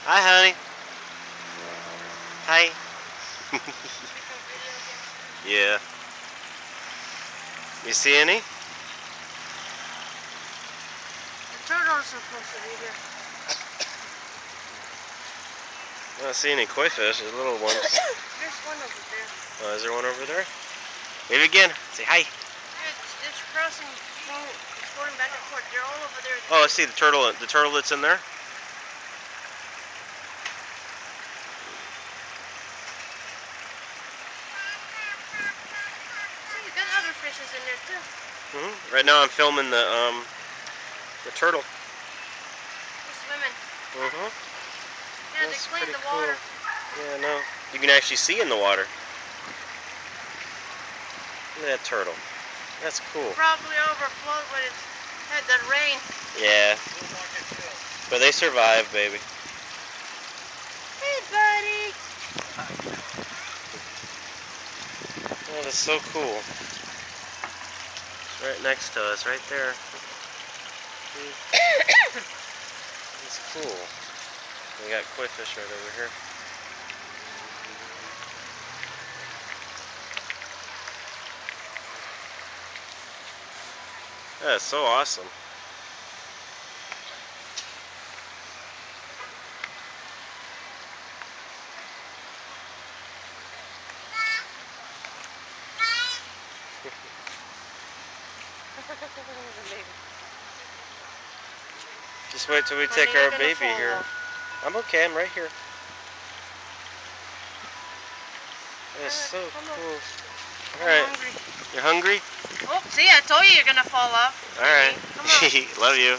Hi, honey. Hi. Yeah. You see any? The turtle's supposed to be here. I don't see any koi fish. There's little ones. There's one over there. Oh, is there one over there? Wave again. Say hi. It's crossing. It's going back and forth. They're all over there. Oh, I see the turtle. The turtle that's in there. See, you got other fishes in there too. Right now, I'm filming the turtle. They're swimming. Yeah, They cleaned the water. Cool. Yeah, no. You can actually see in the water. Look at that turtle. That's cool. Probably overflowed when it had that rain. Yeah. But they survived, baby. Hey, buddy. That is so cool. It's right next to us, right there. It's cool. We got koi fish right over here. That is so awesome. Just wait till we take our baby here. I'm okay, I'm right here. That is so cool. Alright. You're hungry? Oh, see, I told you you're gonna fall off. Alright. Love you.